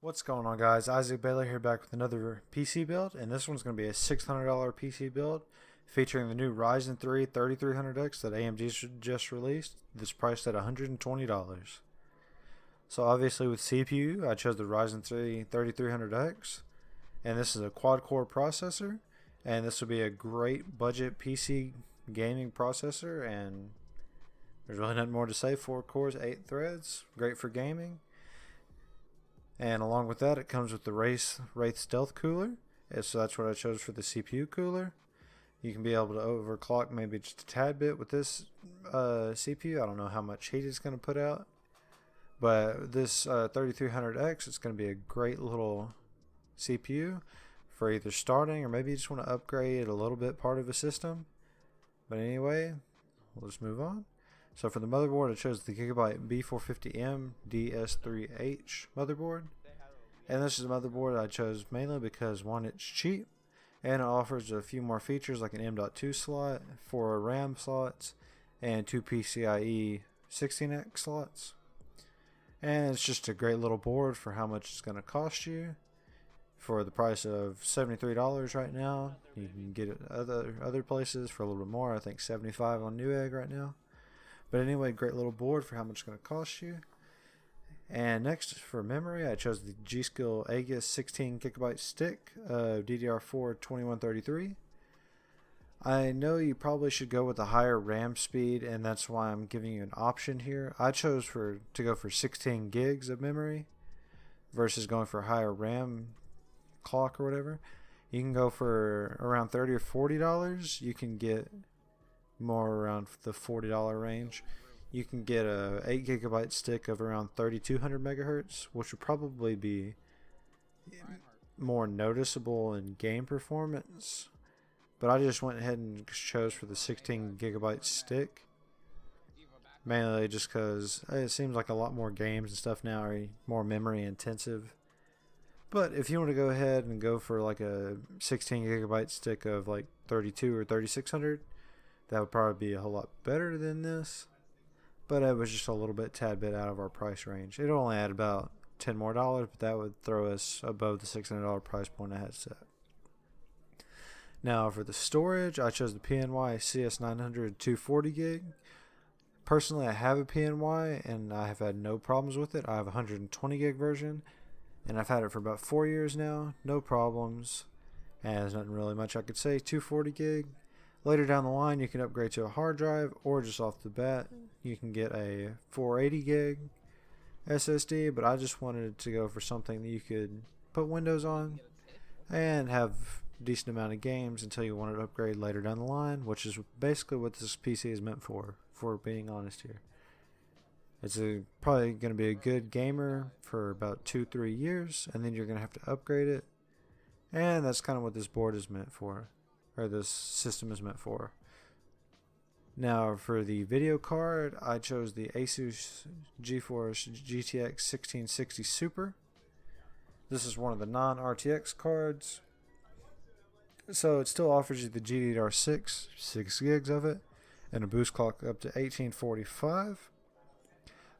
What's going on, guys? Isaac Baylor here, back with another PC build, and this one's going to be a $600 PC build featuring the new Ryzen 3 3300X that AMD just released. This priced at $120. So obviously with CPU, I chose the Ryzen 3 3300X, and this is a quad-core processor, and this will be a great budget PC gaming processor, and there's really nothing more to say. 4 cores, 8 threads, great for gaming. And along with that, it comes with the Wraith Stealth cooler. So that's what I chose for the CPU cooler. You can be able to overclock maybe just a tad bit with this CPU. I don't know how much heat it's going to put out. But this 3300X, it's going to be a great little CPU for either starting or maybe you just want to upgrade a little bit part of a system. But anyway, we'll just move on. So for the motherboard, I chose the Gigabyte B450M DS3H motherboard. And this is a motherboard I chose mainly because, one, it's cheap, and it offers a few more features like an M.2 slot, 4 RAM slots, and 2 PCIe 16X slots. And it's just a great little board for how much it's going to cost you. For the price of $73 right now, you can get it other places for a little bit more. I think $75 on Newegg right now. But anyway, great little board for how much it's going to cost you. And next, for memory, I chose the G.Skill Aegis 16 GB stick of DDR4 2133. I know you probably should go with a higher RAM speed, and that's why I'm giving you an option here. I chose to go for 16 gigs of memory versus going for a higher RAM clock or whatever. You can go for around $30 or $40. You can get more around the $40 range. You can get a 8 GB stick of around 3200 megahertz, which would probably be more noticeable in game performance. But I just went ahead and chose for the 16 GB stick, mainly just because it seems like a lot more games and stuff now are more memory intensive. But if you want to go ahead and go for like a 16 GB stick of like 32 or 3600, that would probably be a whole lot better than this. But it was just a little bit, tad bit out of our price range. It only add about $10 more, but that would throw us above the $600 price point I had set. Now for the storage, I chose the PNY CS900 240 gig. Personally, I have a PNY and I have had no problems with it. I have a 120 gig version, and I've had it for about 4 years now. No problems. And there's nothing really much I could say. 240 gig. Later down the line, you can upgrade to a hard drive, or just off the bat, you can get a 480 gig SSD, but I just wanted to go for something that you could put Windows on and have a decent amount of games until you wanted to upgrade later down the line, which is basically what this PC is meant for being honest here. It's probably going to be a good gamer for about 2-3 years, and then you're going to have to upgrade it, and that's kind of what this board is meant for. Or this system is meant for. Now for the video card, I chose the Asus GeForce GTX 1660 Super. This is one of the non-RTX cards. So it still offers you the GDDR6, 6 gigs of it, and a boost clock up to 1845.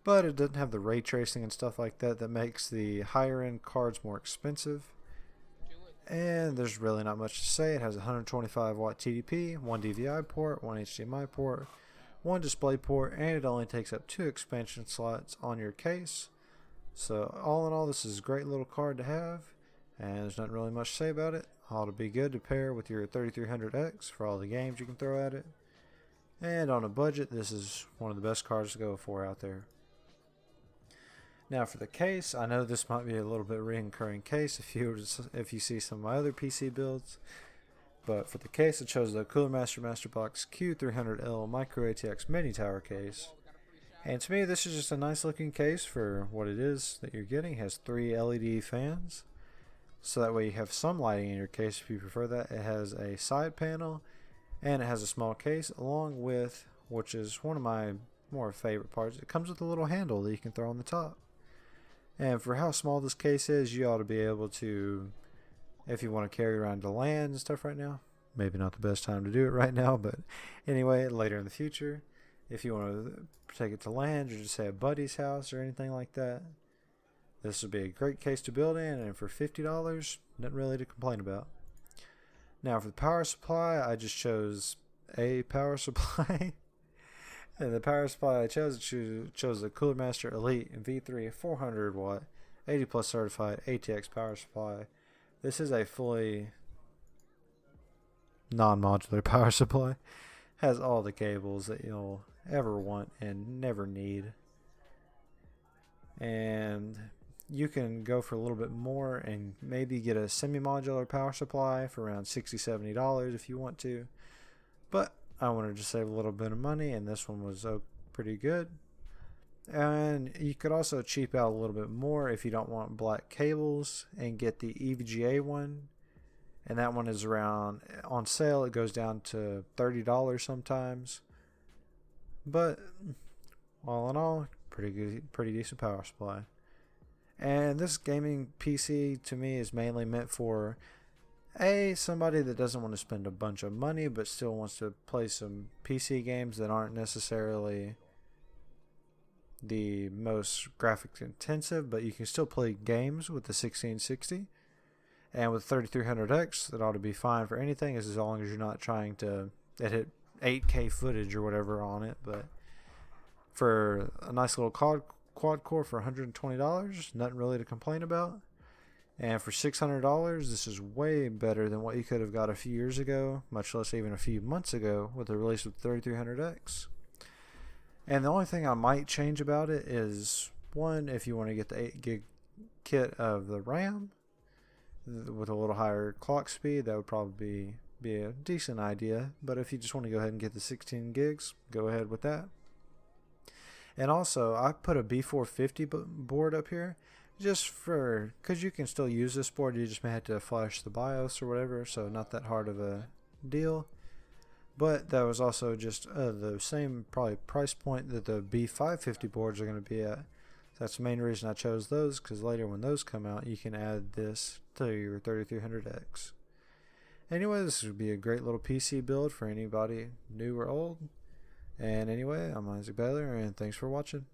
But it doesn't have the ray tracing and stuff like that makes the higher end cards more expensive. And there's really not much to say. It has a 125 watt TDP, 1 DVI port, 1 HDMI port, 1 display port, and it only takes up 2 expansion slots on your case. So all in all, this is a great little card to have, and there's not really much to say about it. Ought to be good to pair with your 3300X for all the games you can throw at it. And on a budget, this is one of the best cards to go for out there. Now for the case, I know this might be a little bit recurring case if you see some of my other PC builds, but for the case I chose the Cooler Master Masterbox Q300L Micro ATX Mini Tower case. And to me, this is just a nice looking case for what it is that you're getting. It has 3 LED fans, so that way you have some lighting in your case if you prefer that. It has a side panel, and it has a small case along with, which is one of my more favorite parts, it comes with a little handle that you can throw on the top. And for how small this case is, you ought to be able to, if you want to carry around to LAN and stuff right now, maybe not the best time to do it right now, but anyway, later in the future, if you want to take it to LAN or just say a buddy's house or anything like that, This would be a great case to build in, and for $50, nothing really to complain about. Now for the power supply, I just chose a power supply. And the power supply I chose the Cooler Master Elite V3 400 watt 80 plus certified ATX power supply. This is a fully non-modular power supply. Has all the cables that you'll ever want and never need. And you can go for a little bit more and maybe get a semi-modular power supply for around $60-$70 if you want to. But I wanted to save a little bit of money, and this one was pretty good. And you could also cheap out a little bit more if you don't want black cables and get the EVGA one. And that one is around, on sale, it goes down to $30 sometimes. But all in all, pretty good, pretty decent power supply. And this gaming PC to me is mainly meant for somebody that doesn't want to spend a bunch of money but still wants to play some PC games that aren't necessarily the most graphics intensive, but you can still play games with the 1660. And with 3300X, that ought to be fine for anything, as long as you're not trying to hit 8K footage or whatever on it. But for a nice little quad core for $120, nothing really to complain about. And for $600, this is way better than what you could have got a few years ago, much less even a few months ago with the release of 3300X. And the only thing I might change about it is, one, if you want to get the 8 gig kit of the RAM with a little higher clock speed, that would probably be a decent idea. But if you just want to go ahead and get the 16 gigs, go ahead with that. And also, I put a B450 board up here just because you can still use this board. You just may have to flash the BIOS or whatever, so not that hard of a deal. But that was also just the same probably price point that the B550 boards are going to be at. That's the main reason I chose those, because later when those come out, you can add this to your 3300X. Anyway, this would be a great little PC build for anybody new or old. And anyway, I'm Isaac Baylor, and thanks for watching.